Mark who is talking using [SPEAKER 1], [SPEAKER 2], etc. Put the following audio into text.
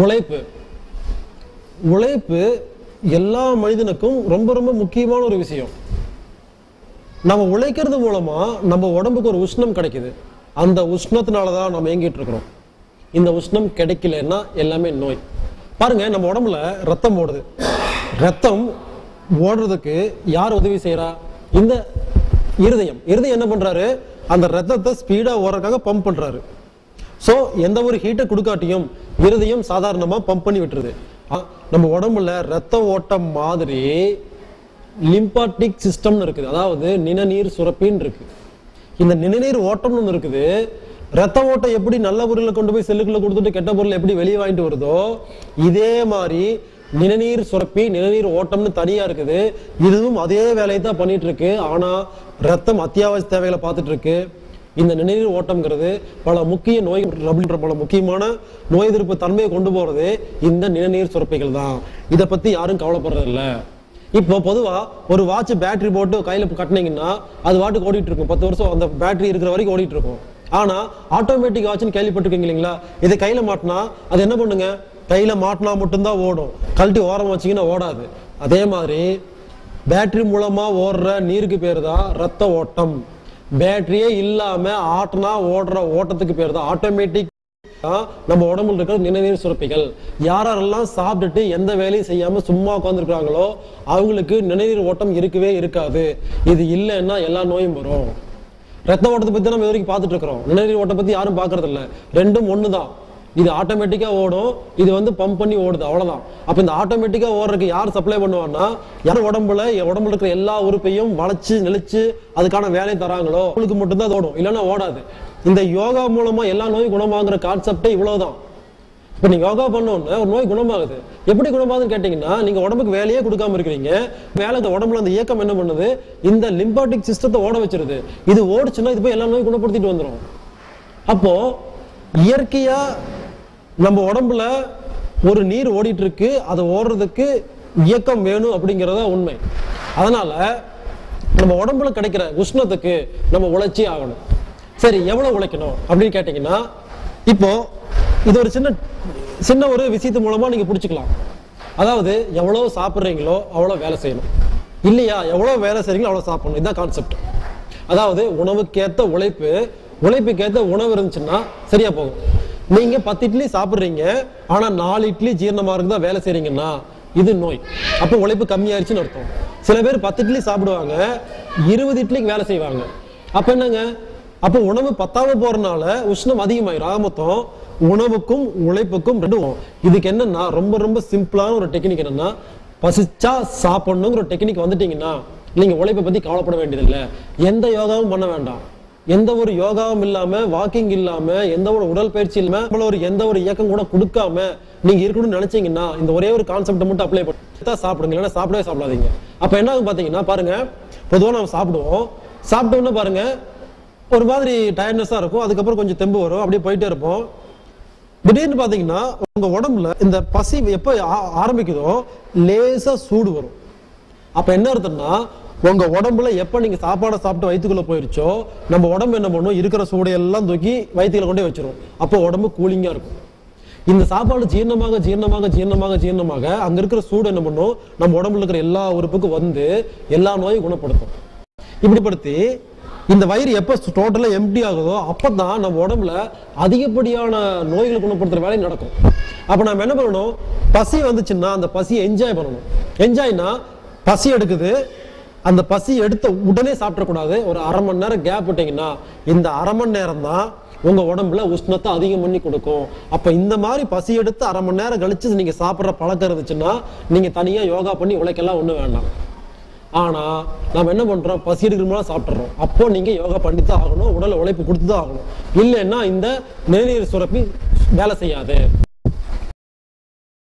[SPEAKER 1] உழைப்பு உழைப்பு எல்லா மனிதனுக்கும் ரொம்ப ரொம்ப முக்கியமான ஒரு விஷயம். நம்ம உழைக்கிறது மூலமா நம்ம உடம்புக்கு ஒரு உஷ்ணம் கிடைக்குது. அந்த உஷ்ணத்தினாலதான் நம்ம இயங்கிட்டு இருக்கிறோம். இந்த உஷ்ணம் கிடைக்கலன்னா எல்லாமே நோய். பாருங்க, நம்ம உடம்புல ரத்தம் ஓடுது. ரத்தம் ஓடுறதுக்கு யார் உதவி செய்யறா? இந்த இருதயம். இருதயம் என்ன பண்றாரு? அந்த ரத்தத்தை ஸ்பீடா ஓடுறதுக்காக பம்ப் பண்றாரு. சோ எந்த ஒரு ஹீட்டை கொடுக்காட்டியும் இருதயம் சாதாரணமா பம்ப் பண்ணி விட்டுருது. நம்ம உடம்புல ரத்த ஓட்டம் மாதிரி லிம்பாட்டிக் சிஸ்டம்னு இருக்குது, அதாவது நிணநீர் சுரப்பின்னு இருக்கு. இந்த நிணநீர் ஓட்டம்னு ஒன்று இருக்குது. ரத்த ஓட்டம் எப்படி நல்ல பொருளை கொண்டு போய் செல்லுக்குள்ள கொடுத்துட்டு கெட்ட பொருள் எப்படி வெளியே வாங்கிட்டு வருதோ, இதே மாதிரி நிணநீர் சுரப்பி நிணநீர் ஓட்டம்னு தனியா இருக்குது. இதுவும் அதே வேலையை தான் பண்ணிட்டு இருக்கு. ஆனா ரத்தம் அத்தியாவசிய தேவைகளை பார்த்துட்டு இருக்கு. இந்த நிணநீர் ஓட்டம்ங்கிறது பல முக்கிய நோய் அப்படின்ற பல முக்கியமான நோய் எதிர்ப்பு தன்மையை கொண்டு போறது இந்த நிணநீர் சுரப்பிகள் தான். இதை பத்தி யாரும் கவலைப்படுறது இல்லை. இப்போ பொதுவா ஒரு வாட்ச் பேட்டரி போட்டு கையில கட்டினீங்கன்னா அது வாட்டுக்கு ஓடிட்டு இருக்கும். 10 வருஷம் அந்த பேட்டரி இருக்கிற வரைக்கும் ஓடிட்டு இருக்கும். ஆனா ஆட்டோமேட்டிக் வாட்ச்னு கேள்விப்பட்டிருக்கீங்க இல்லைங்களா? இதை கையில மாட்டினா அது என்ன பண்ணுங்க? கையில மாட்டினா மட்டும்தான் ஓடும். கழட்டி ஓரம் வச்சிங்கன்னா ஓடாது. அதே மாதிரி பேட்டரி மூலமா ஓடுற நீருக்கு பேரு தான் ரத்த ஓட்டம். பேட்டரியே இல்லாம ஆட்டினா ஓடுற ஓட்டத்துக்கு பேர் தான் ஆட்டோமேட்டிக். நம்ம உடம்புல இருக்கிற நிணநீர் சுரப்பிகள். யாரெல்லாம் சாப்பிட்டுட்டு எந்த வேலையும் செய்யாம சும்மா உட்காந்துருக்காங்களோ அவங்களுக்கு நிணநீர் ஓட்டம் இருக்கவே இருக்காது. இது இல்லைன்னா எல்லா நோயும் வரும். ரத்த ஓட்டத்தை பத்தி நம்ம வரைக்கும் பார்த்துட்டு இருக்கிறோம். நிணநீர் ஓட்டம் பத்தி யாரும் பாக்குறது இல்லை. ரெண்டும் ஒண்ணுதான். இது ஆட்டோமேட்டிக்கா ஓடும், இது பம்ப் பண்ணி ஓடுது, அவ்வளவுதான். அப்ப இந்த ஆட்டோமேட்டிக்கா ஓடுறதுக்கு யார் சப்ளை பண்ணுவான்னா, யார் உடம்புல இருக்கிற எல்லா உறுப்பையும் வளைச்சு நெளிச்சு அதுக்கான வேலையை தராங்களோ அவங்களுக்கு மட்டும்தான் அது ஓடும், இல்லைன்னா ஓடாது. இந்த யோகா மூலமா எல்லா நோயும் குணமாகுற கான்செப்டே இவ்வளவுதான். இப்ப நீங்க யோகா பண்ணோன்னு ஒரு நோய் குணமாகுது. எப்படி குணமாகுதுன்னு கேட்டீங்கன்னா, நீங்க உடம்புக்கு வேலையே கொடுக்காம இருக்கிறீங்க. வேலை உடம்புல அந்த இயக்கம் என்ன பண்ணுது? இந்த லிம்பாட்டிக் சிஸ்டத்தை ஓட வச்சிருது. இது ஓடிச்சுன்னா இது போய் எல்லா நோயும் குணப்படுத்திட்டு வந்துடும். அப்போ இயற்கையா நம்ம உடம்புல ஒரு நீர் ஓடிட்டு இருக்கு. அதை ஓடுறதுக்கு இயக்கம் வேணும் அப்படிங்கறத உண்மை. அதனால நம்ம உடம்புல கிடைக்கிற உஷ்ணத்துக்கு நம்ம உழைச்சி ஆகணும். சரி, எவ்வளவு உழைக்கணும் அப்படின்னு கேட்டீங்கன்னா, இப்போ இது ஒரு சின்ன ஒரு விஷயத்து மூலமா நீங்க புடிச்சுக்கலாம். அதாவது எவ்வளவு சாப்பிட்றீங்களோ அவ்வளவு வேலை செய்யணும், இல்லையா? எவ்வளவு வேலை செய்றீங்களோ அவ்வளவு சாப்பிடணும். இதுதான் கான்செப்ட். அதாவது உணவுக்கேத்த உழைப்பு, உழைப்புக்கேத்த உணவு இருந்துச்சுன்னா சரியா போகும். நீங்க 10 இட்லி சாப்பிடுறீங்க, ஆனா 4 இட்லி ஜீரணமாருக்கு தான் வேலை செய்றீங்கன்னா இது நோய். அப்போ உழைப்பு கம்மியாயிருச்சுன்னு அர்த்தம். சில பேர் 10 இட்லி சாப்பிடுவாங்க, 20 இட்லிக்கு வேலை செய்வாங்க. அப்ப என்னங்க? அப்போ உணவு பத்தாம போறதுனால உஷ்ணம் அதிகமாயிரும். மொத்தம் உணவுக்கும் உழைப்புக்கும் ரெண்டும். இதுக்கு என்னன்னா ரொம்ப ரொம்ப சிம்பிளான ஒரு டெக்னிக் என்னன்னா, பசிச்சா சாப்பிடணுங்கிற ஒரு டெக்னிக் வந்துட்டீங்கன்னா நீங்க உழைப்பை பத்தி கவலைப்பட வேண்டியதில்லை. எந்த யோகாவும் பண்ண வேண்டாம். எந்த ஒரு யோகாவும் இல்லாம, வாக்கிங் இல்லாம, எந்த ஒரு உடல் பயிற்சி இல்லாம, எந்த ஒரு இயக்கம் கூட கொடுக்காம நீங்க இருக்கணும்னு நினைச்சீங்கன்னா இந்த ஒரே ஒரு கான்செப்ட் மட்டும் அப்ளை பண்ணி சாப்பிடுங்க, இல்லைன்னா சாப்பிடவே சாப்பிடாதீங்க. அப்ப என்ன ஆகும் பாத்தீங்கன்னா, பாருங்க, பொதுவா நம்ம சாப்பிட்டோம்னா பாருங்க ஒரு மாதிரி டயர்ட்னஸா இருக்கும். அதுக்கப்புறம் கொஞ்சம் தெம்பு வரும், அப்படியே போயிட்டே இருப்போம். திடீர்னு பாத்தீங்கன்னா உங்க உடம்புல இந்த பசி எப்ப ஆரம்பிக்குதோ லேசா சூடு வரும். அப்ப என்ன அர்த்தம்னா, உங்க உடம்புல எப்ப நீங்க சாப்பாடை சாப்பிட்டு வயிற்றுக்குள்ள போயிருச்சோ நம்ம உடம்பு என்ன பண்ணும்? இருக்கிற சூடையெல்லாம் தூக்கி வயிற்றுல கொண்டே வச்சிரும். அப்போ உடம்பு கூலிங்கா இருக்கும். இந்த சாப்பாடு ஜீரணமாக ஜீரணமாக ஜீரணமாக ஜீரணமாக அங்க இருக்கிற சூடு என்ன பண்ணும்? நம்ம உடம்புல இருக்கிற எல்லா உறுப்புக்கும் வந்து எல்லா நோயும் குணப்படுத்தும். இப்படிப்படுத்தி இந்த வயிறு எப்ப டோட்டலா எம்டி ஆகுதோ அப்பதான் நம்ம உடம்புல அதிகப்படியான நோய்களை குணப்படுத்துற வேலை நடக்கும். அப்ப நம்ம என்ன பண்ணணும்? பசி வந்துச்சுன்னா அந்த பசியை என்ஜாய் பண்ணணும். என்ஜாய்னா பசி எடுக்குது, அந்த பசி எடுத்த உடனே சாப்பிடக்கூடாது. ஒரு அரை மணி நேரம் கேப் விட்டீங்கன்னா இந்த அரை மணி நேரம் தான் உங்க உடம்புல உஷ்ணத்தை அதிகம் பண்ணி கொடுக்கும். அப்ப இந்த மாதிரி பசி எடுத்து அரை மணி நேரம் கழிச்சு நீங்க சாப்பிட்ற பழக்கம் இருந்துச்சுன்னா நீங்க தனியா யோகா பண்ணி உழைக்கலாம் ஒண்ணு வேண்டாம். ஆனா நாம என்ன பண்றோம்? பசி எடுக்கிற சாப்பிட்றோம். அப்போ நீங்க யோகா பண்ணித்தான் ஆகணும், உடல் உழைப்பு கொடுத்துதான் ஆகணும். இல்லைன்னா இந்த நிணநீர் சுரப்பி வேலை செய்யாது.